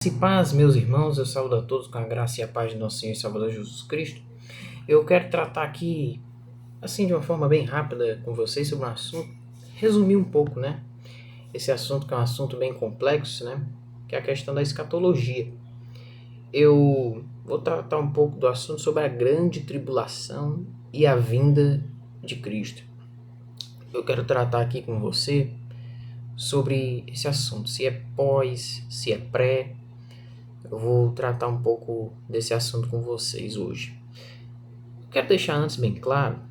Graça e paz, meus irmãos, eu saúdo a todos com a graça e a paz de nosso Senhor e Salvador Jesus Cristo. Eu quero tratar aqui, assim, de uma forma bem rápida com vocês sobre um assunto, resumir um pouco, né? Esse assunto que é um assunto bem complexo, né? Que é a questão da escatologia. Eu vou tratar um pouco do assunto sobre a grande tribulação e a vinda de Cristo. Eu quero tratar aqui com você sobre esse assunto, se é pós, se é pré. Eu vou tratar um pouco desse assunto com vocês hoje. Quero deixar antes bem claro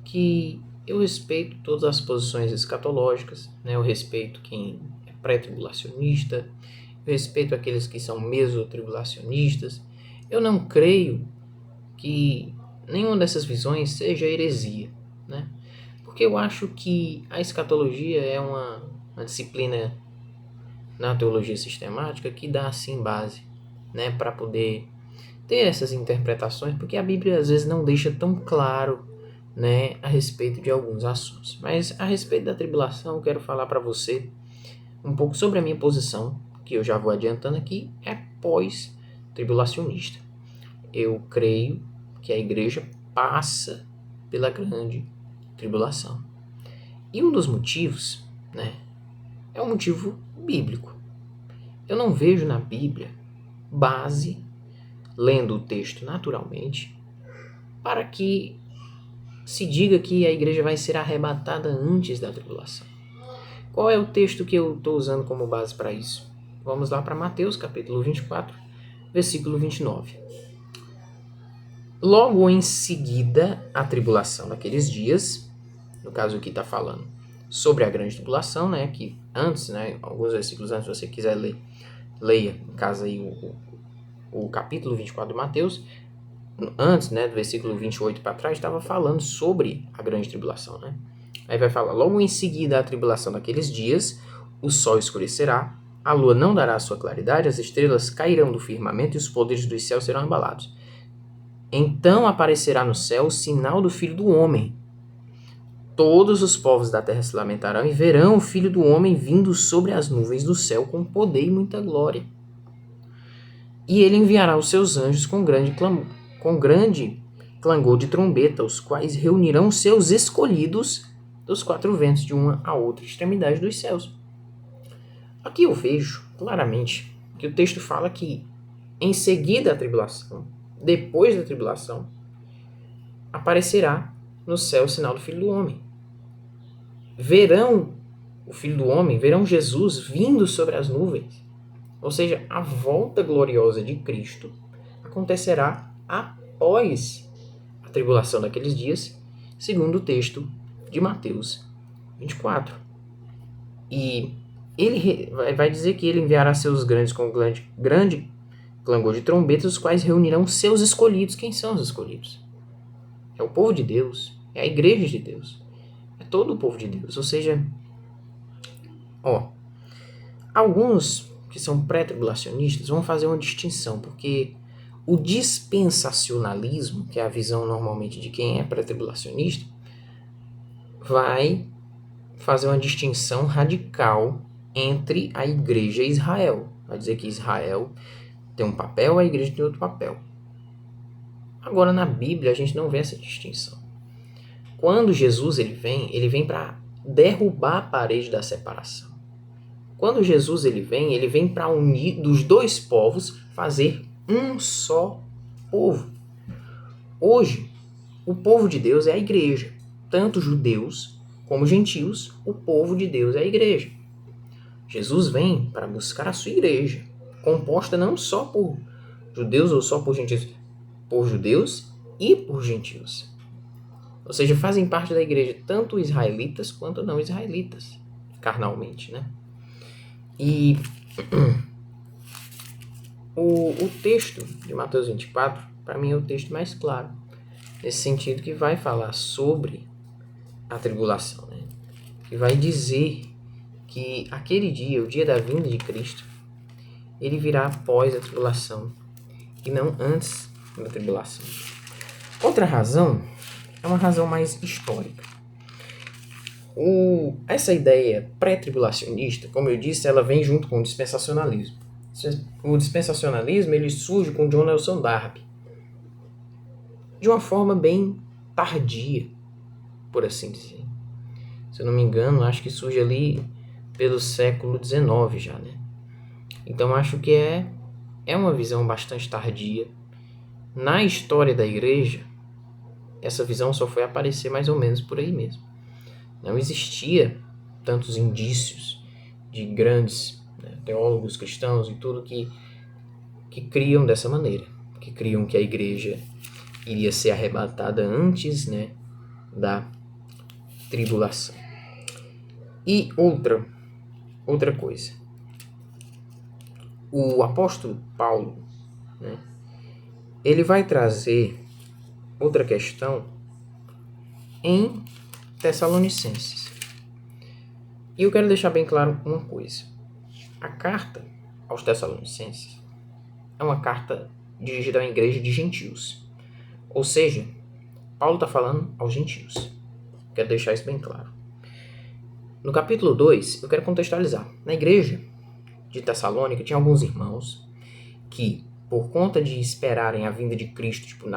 que eu respeito todas as posições escatológicas, né? Eu respeito quem é pré-tribulacionista, eu respeito aqueles que são mesotribulacionistas. Eu não creio que nenhuma dessas visões seja heresia, né? Porque eu acho que a escatologia é uma disciplina na teologia sistemática que dá assim base, né, para poder ter essas interpretações, porque a Bíblia às vezes não deixa tão claro, né, a respeito de alguns assuntos. Mas a respeito da tribulação, eu quero falar para você um pouco sobre a minha posição, que eu já vou adiantando aqui, é pós-tribulacionista. Eu creio que a igreja passa pela grande tribulação. E um dos motivos, né, é um motivo bíblico. Eu não vejo na Bíblia base, lendo o texto naturalmente, para que se diga que a igreja vai ser arrebatada antes da tribulação. Qual é o texto que eu estou usando como base para isso? Vamos lá para Mateus capítulo 24, versículo 29. Logo em seguida a tribulação daqueles dias, no caso aqui está falando sobre a grande tribulação, né, que antes, né, alguns versículos antes, se você quiser ler, leia em casa aí o capítulo 24 de Mateus. Antes, né, do versículo 28 para trás, estava falando sobre a grande tribulação, né? Aí vai falar, logo em seguida a tribulação daqueles dias, o sol escurecerá, a lua não dará sua claridade, as estrelas cairão do firmamento e os poderes dos céus serão abalados. Então aparecerá no céu o sinal do Filho do Homem. Todos os povos da terra se lamentarão e verão o Filho do Homem vindo sobre as nuvens do céu com poder e muita glória. E ele enviará os seus anjos com grande clangor de trombeta, os quais reunirão seus escolhidos dos quatro ventos de uma a outra extremidade dos céus. Aqui eu vejo claramente que o texto fala que em seguida a tribulação, depois da tribulação, aparecerá no céu o sinal do Filho do Homem. Verão o Filho do Homem, verão Jesus vindo sobre as nuvens. Ou seja, a volta gloriosa de Cristo acontecerá após a tribulação daqueles dias, segundo o texto de Mateus 24. E ele vai dizer que ele enviará seus grandes com grande clangor de trombetas, os quais reunirão seus escolhidos. Quem são os escolhidos? É o povo de Deus, é a igreja de Deus, é todo o povo de Deus. Ou seja, alguns que são pré-tribulacionistas vão fazer uma distinção, porque o dispensacionalismo, que é a visão normalmente de quem é pré-tribulacionista, vai fazer uma distinção radical entre a igreja e Israel. Vai dizer que Israel tem um papel, a igreja tem outro papel. Agora, na Bíblia, a gente não vê essa distinção. Quando Jesus ele vem para derrubar a parede da separação. Quando Jesus ele vem para unir dos dois povos, fazer um só povo. Hoje, o povo de Deus é a igreja. Tanto judeus como gentios, o povo de Deus é a igreja. Jesus vem para buscar a sua igreja, composta não só por judeus ou só por gentios, por judeus e por gentios. Ou seja, fazem parte da igreja tanto israelitas quanto não israelitas, carnalmente, né? E o texto de Mateus 24, para mim, é o texto mais claro, nesse sentido que vai falar sobre a tribulação, né? Que vai dizer que aquele dia, o dia da vinda de Cristo, ele virá após a tribulação e não antes da tribulação. Outra razão é uma razão mais histórica. Essa ideia pré-tribulacionista, como eu disse, ela vem junto com o dispensacionalismo. O dispensacionalismo ele surge com John Nelson Darby, de uma forma bem tardia, por assim dizer. Se eu não me engano, acho que surge ali pelo século XIX já, né? Então acho que é uma visão bastante tardia. Na história da igreja, essa visão só foi aparecer mais ou menos por aí mesmo. Não existia tantos indícios de grandes, né, teólogos cristãos e tudo que criam dessa maneira, que criam que a igreja iria ser arrebatada antes, né, da tribulação. E outra coisa, o apóstolo Paulo, né, ele vai trazer outra questão em Tessalonicenses. E eu quero deixar bem claro uma coisa. A carta aos Tessalonicenses é uma carta dirigida à igreja de gentios. Ou seja, Paulo está falando aos gentios. Quero deixar isso bem claro. No capítulo 2, eu quero contextualizar. Na igreja de Tessalônica tinha alguns irmãos que, por conta de esperarem a vinda de Cristo, tipo,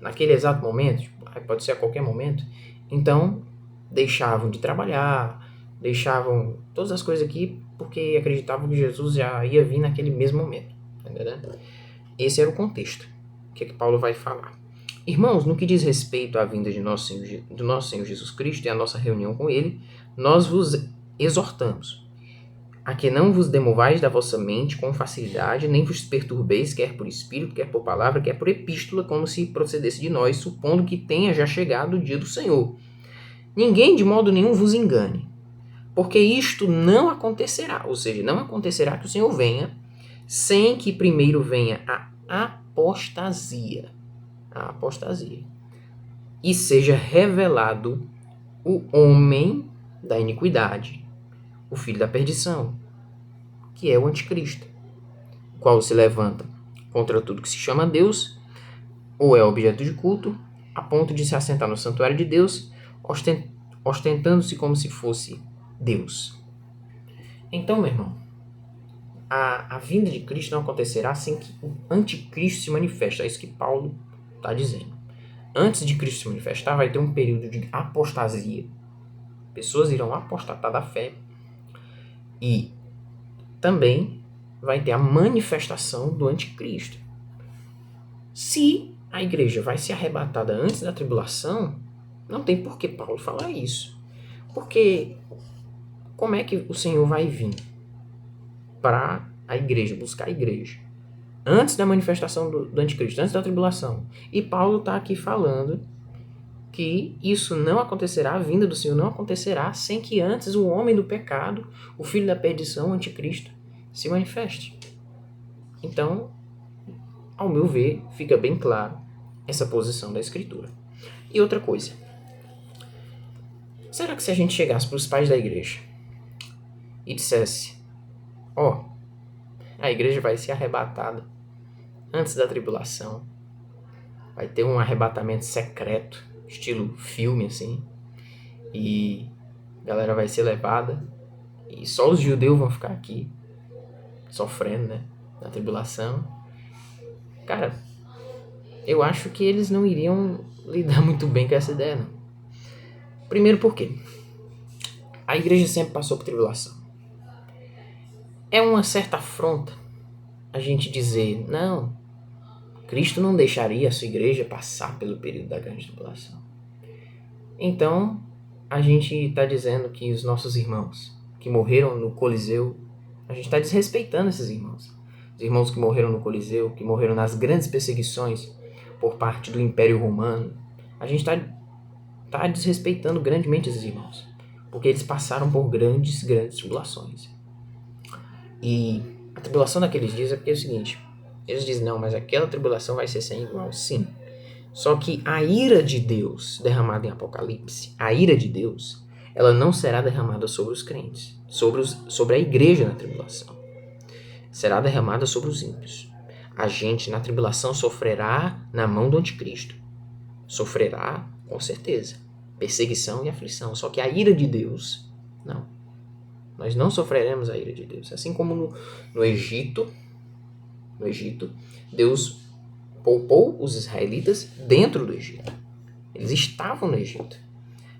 naquele exato momento, tipo, pode ser a qualquer momento, então deixavam de trabalhar, deixavam todas as coisas aqui porque acreditavam que Jesus já ia vir naquele mesmo momento. Entendeu? Esse era o contexto que Paulo vai falar. Irmãos, no que diz respeito à vinda do nosso Senhor Jesus Cristo e à nossa reunião com Ele, nós vos exortamos a que não vos demovais da vossa mente com facilidade, nem vos perturbeis, quer por espírito, quer por palavra, quer por epístola, como se procedesse de nós, supondo que tenha já chegado o dia do Senhor. Ninguém de modo nenhum vos engane, porque isto não acontecerá, ou seja, não acontecerá que o Senhor venha, sem que primeiro venha a apostasia, e seja revelado o homem da iniquidade, o filho da perdição, que é o anticristo, o qual se levanta contra tudo que se chama Deus, ou é objeto de culto, a ponto de se assentar no santuário de Deus, ostentando-se como se fosse Deus. Então, meu irmão, a vinda de Cristo não acontecerá sem que o anticristo se manifeste. É isso que Paulo está dizendo. Antes de Cristo se manifestar, vai ter um período de apostasia. Pessoas irão apostatar da fé. E também vai ter a manifestação do anticristo. Se a igreja vai ser arrebatada antes da tribulação, não tem por que Paulo falar isso. Porque como é que o Senhor vai vir para a igreja, buscar a igreja? Antes da manifestação do anticristo, antes da tribulação. E Paulo está aqui falando que isso não acontecerá, a vinda do Senhor não acontecerá sem que antes o homem do pecado, o filho da perdição, o anticristo, se manifeste. Então, ao meu ver, fica bem claro essa posição da Escritura. E outra coisa, será que se a gente chegasse para os pais da igreja e dissesse, a igreja vai ser arrebatada antes da tribulação, vai ter um arrebatamento secreto, estilo filme assim, e a galera vai ser levada e só os judeus vão ficar aqui sofrendo, né, na tribulação. Cara, eu acho que eles não iriam lidar muito bem com essa ideia, não. Primeiro porque a igreja sempre passou por tribulação. É uma certa afronta a gente dizer, não, Cristo não deixaria a sua igreja passar pelo período da grande tribulação. Então, a gente está dizendo que os nossos irmãos que morreram no Coliseu, a gente está desrespeitando esses irmãos. Os irmãos que morreram no Coliseu, que morreram nas grandes perseguições por parte do Império Romano, a gente está desrespeitando grandemente esses irmãos, porque eles passaram por grandes tribulações. E a tribulação daqueles dias é porque é o seguinte, eles dizem, não, mas aquela tribulação vai ser sem igual. Sim. Só que a ira de Deus derramada em Apocalipse, a ira de Deus, ela não será derramada sobre os crentes, sobre a igreja na tribulação. Será derramada sobre os ímpios. A gente na tribulação sofrerá na mão do anticristo. Sofrerá, com certeza, perseguição e aflição. Só que a ira de Deus, não. Nós não sofreremos a ira de Deus. Assim como no Egito, Deus poupou os israelitas dentro do Egito. Eles estavam no Egito,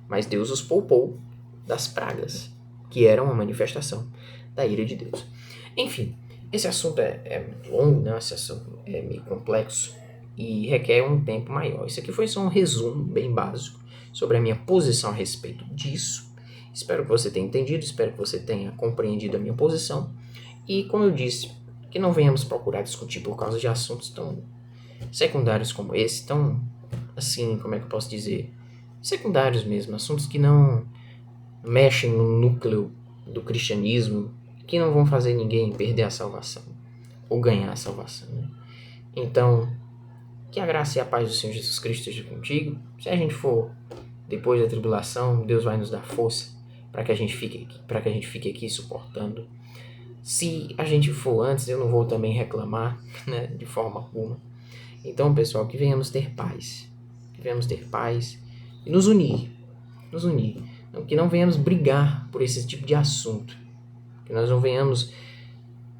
mas Deus os poupou das pragas, que eram uma manifestação da ira de Deus. Enfim, esse assunto é muito longo, né? Esse assunto é meio complexo e requer um tempo maior. Isso aqui foi só um resumo bem básico sobre a minha posição a respeito disso. Espero que você tenha entendido, espero que você tenha compreendido a minha posição. E, como eu disse, que não venhamos procurar discutir por causa de assuntos tão secundários como esse, tão, assim, como é que eu posso dizer, secundários mesmo, assuntos que não mexem no núcleo do cristianismo, que não vão fazer ninguém perder a salvação ou ganhar a salvação, né? Então, que a graça e a paz do Senhor Jesus Cristo esteja contigo. Se a gente for depois da tribulação, Deus vai nos dar força para que a gente fique aqui suportando. Se a gente for antes, eu não vou também reclamar, né, de forma alguma. Então, pessoal, que venhamos ter paz. Que venhamos ter paz e nos unir. Que não venhamos brigar por esse tipo de assunto. Que nós não venhamos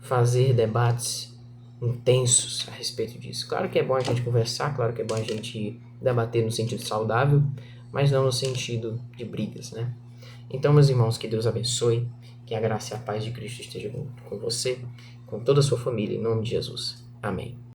fazer debates intensos a respeito disso. Claro que é bom a gente conversar, claro que é bom a gente debater no sentido saudável, mas não no sentido de brigas, né? Então, meus irmãos, que Deus abençoe, que a graça e a paz de Cristo esteja com você, com toda a sua família, em nome de Jesus. Amém.